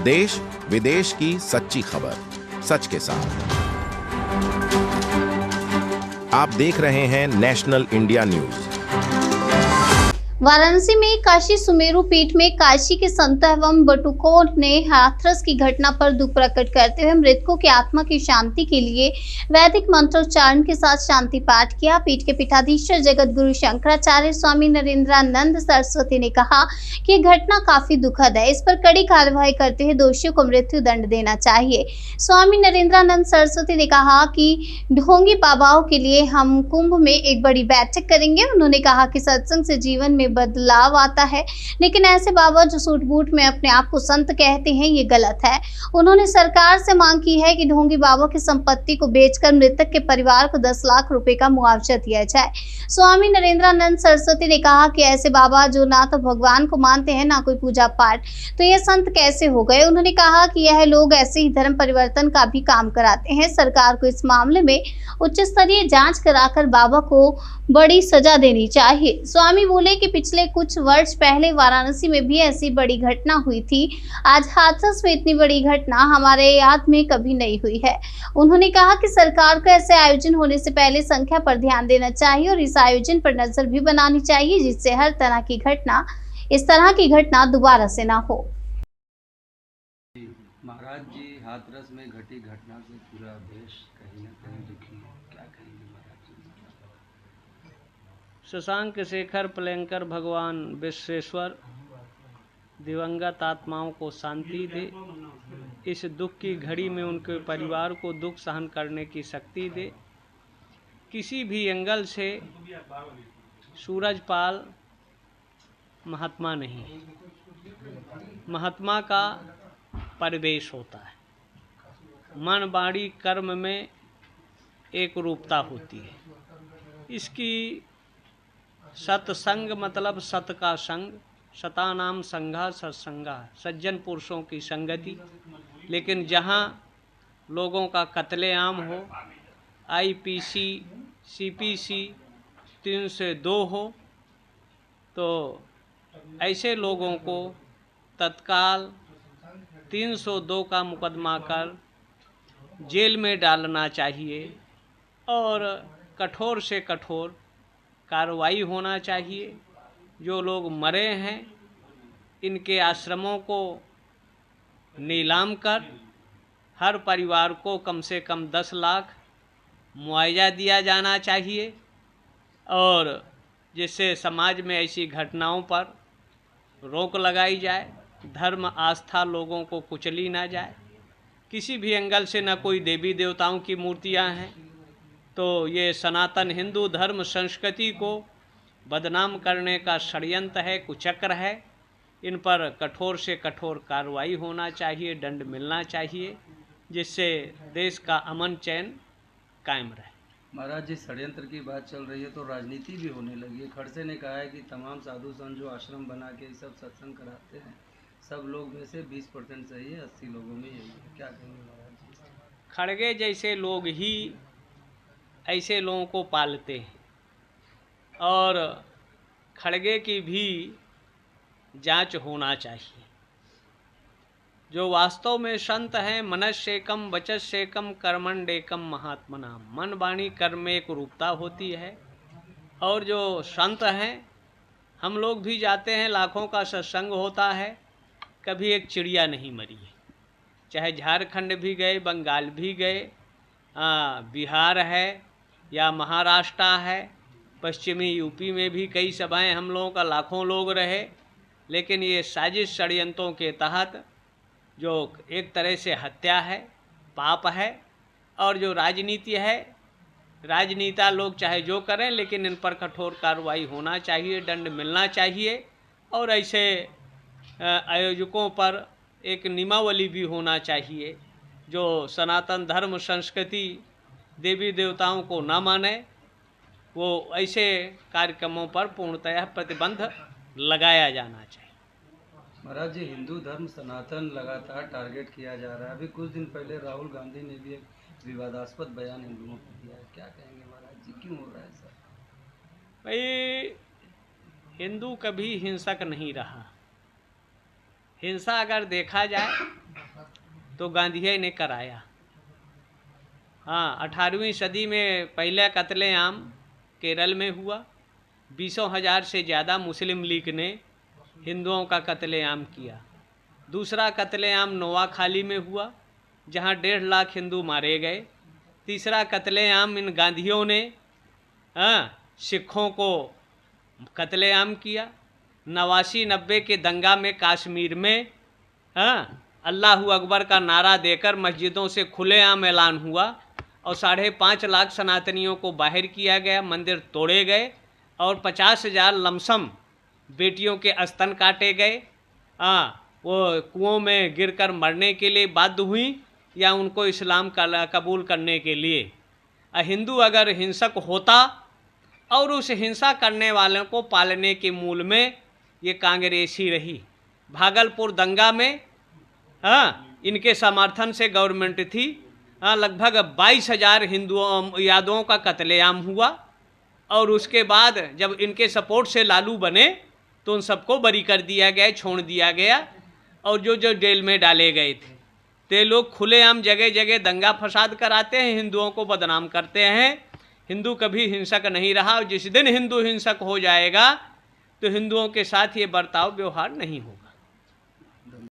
देश विदेश की सच्ची खबर सच के साथ। आप देख रहे हैं नेशनल इंडिया न्यूज। वाराणसी में काशी सुमेरु पीठ में काशी के संत एवं बटुकों ने हाथरस की घटना पर दुख प्रकट करते हुए मृतकों की आत्मा की शांति के लिए वैदिक मंत्रोच्चारण के साथ शांति पाठ किया। पीठ के पीठाधीश्वर जगत गुरु शंकराचार्य स्वामी नरेंद्रानंद सरस्वती ने कहा कि घटना काफी दुखद है, इस पर कड़ी कार्रवाई करते हुए दोषियों को मृत्यु दंड देना चाहिए। स्वामी नरेंद्रानंद सरस्वती ने कहा कि ढोंगी बाबाओं के लिए हम कुंभ में एक बड़ी बैठक करेंगे। उन्होंने कहा कि सत्संग से जीवन में बदलाव आता है, लेकिन ऐसे बाबा जो सूट बूट में अपने आप को संत कहते हैं, ये गलत है। उन्होंने सरकार से मांग की है कि ढोंगी बाबा की संपत्ति को बेचकर मृतक के परिवार को 10 लाख रुपए का मुआवजा दिया जाए। स्वामी नरेंद्रानंद सरस्वती ने कहा कि ऐसे बाबा जो ना तो भगवान को मानते हैं, ना कोई पूजा पाठ, तो ये संत कैसे हो गए। उन्होंने कहा कि यह लोग ऐसे ही धर्म परिवर्तन का भी काम कराते हैं। सरकार को इस मामले में उच्च स्तरीय जांच कराकर बाबा को बड़ी सजा देनी चाहिए। स्वामी बोले कि पिछले कुछ वर्ष पहले वाराणसी में भी ऐसी बड़ी घटना हुई थी। आज हाथरस में इतनी बड़ी घटना हमारे याद में कभी नहीं हुई है। उन्होंने कहा कि सरकार को ऐसे आयोजन होने से पहले संख्या पर ध्यान देना चाहिए और इस आयोजन पर नजर भी बनानी चाहिए, जिससे इस तरह की घटना दोबारा से ना हो। महाराज जी, हाथरस में घटी घटना से पूरा देश कहीं न कहीं दुखी है, क्या कहेंगे महाराज जी? शशांक शेखर प्लेंकर भगवान विश्वेश्वर दिवंगत आत्माओं को शांति दे। इस दुख की घड़ी में उनके परिवार को दुख सहन करने की शक्ति दे। किसी भी एंगल से सूरजपाल महात्मा नहीं, महात्मा का परिवेश होता है। मन वाणी कर्म में एक रूपता होती है। इसकी सत्संग मतलब सत का संग, सतानाम संघा सत्संगा, सज्जन पुरुषों की संगति। लेकिन जहाँ लोगों का कत्लेआम हो, आईपीसी सीपीसी 302 हो, तो ऐसे लोगों को तत्काल 302 का मुकदमा कर जेल में डालना चाहिए और कठोर से कठोर कार्रवाई होना चाहिए। जो लोग मरे हैं, इनके आश्रमों को नीलाम कर हर परिवार को कम से कम 10 लाख मुआवजा दिया जाना चाहिए और जिससे समाज में ऐसी घटनाओं पर रोक लगाई जाए, धर्म आस्था लोगों को कुचली ना जाए। किसी भी एंगल से न कोई देवी देवताओं की मूर्तियां हैं, तो ये सनातन हिंदू धर्म संस्कृति को बदनाम करने का षड्यंत्र है, कुचक्र है। इन पर कठोर से कठोर कार्रवाई होना चाहिए, दंड मिलना चाहिए, जिससे देश का अमन चैन कायम रहे। महाराज जी, षड्यंत्र की बात चल रही है तो राजनीति भी होने लगी है। खड़से ने कहा है कि तमाम साधु संत जो आश्रम बना के सब सत्संग कराते हैं, सब लोग में से 20% सही है, 80 लोगों में यही है, क्या कहेंगे महाराज जी? खड़गे जैसे लोग ही ऐसे लोगों को पालते हैं और खड़गे की भी जांच होना चाहिए। जो वास्तव में संत हैं, मनस्येकम वचस्येकम कर्मण्येकम महात्मनाम, मन वाणी कर्म में एक रूपता होती है। और जो संत हैं, हम लोग भी जाते हैं, लाखों का सत्संग होता है, कभी एक चिड़िया नहीं मरी है। चाहे झारखंड भी गए, बंगाल भी गए, बिहार है या महाराष्ट्र है, पश्चिमी यूपी में भी कई सभाएं हम लोगों का लाखों लोग रहे। लेकिन ये साजिश षड्यंत्रों के तहत जो एक तरह से हत्या है, पाप है। और जो राजनीति है, राजनेता लोग चाहे जो करें, लेकिन इन पर कठोर कार्रवाई होना चाहिए, दंड मिलना चाहिए। और ऐसे आयोजकों पर एक नियमावली भी होना चाहिए। जो सनातन धर्म संस्कृति देवी देवताओं को न माने, वो ऐसे कार्यक्रमों पर पूर्णतः प्रतिबंध लगाया जाना चाहिए। महाराज जी, हिंदू धर्म सनातन लगातार टारगेट किया जा रहा है। अभी कुछ दिन पहले राहुल गांधी ने भी एक विवादास्पद बयान हिंदुओं को दिया है, क्या कहेंगे महाराज जी, क्यों हो रहा है सर? भाई, हिंदू कभी हिंसक नहीं रहा। हिंसा अगर देखा जाए तो गांधी ने कराया। हाँ, 18वीं सदी में पहला कत्लेआम केरल में हुआ। 20,000 से ज़्यादा मुस्लिम लीग ने हिंदुओं का कत्लेआम किया। दूसरा कत्लेआम नोआखाली में हुआ, जहाँ 1.5 लाख हिंदू मारे गए। तीसरा कत्लेआम इन गांधियों ने सिखों को कत्लेआम किया। 89-90 के दंगा में कश्मीर में अल्लाह अकबर का नारा देकर मस्जिदों से खुलेआम ऐलान हुआ और 5.5 लाख सनातनियों को बाहर किया गया, मंदिर तोड़े गए और 50,000 लमसम बेटियों के स्तन काटे गए। वो कुओं में गिरकर मरने के लिए बाध्य हुई या उनको इस्लाम कबूल करने के लिए। हिंदू अगर हिंसक होता और उस हिंसा करने वालों को पालने के मूल में ये कांग्रेस ही रही। भागलपुर दंगा में इनके समर्थन से गवर्नमेंट थी। लगभग 22,000 यादवों का कत्लेआम हुआ और उसके बाद जब इनके सपोर्ट से लालू बने तो उन सबको बरी कर दिया गया, छोड़ दिया गया और जो जेल में डाले गए थे। ते लोग खुलेआम जगह जगह दंगा फसाद कराते हैं, हिंदुओं को बदनाम करते हैं। हिंदू कभी हिंसक नहीं रहा और जिस दिन हिंदू हिंसक हो जाएगा तो हिंदुओं के साथ ये बर्ताव व्यवहार नहीं होगा।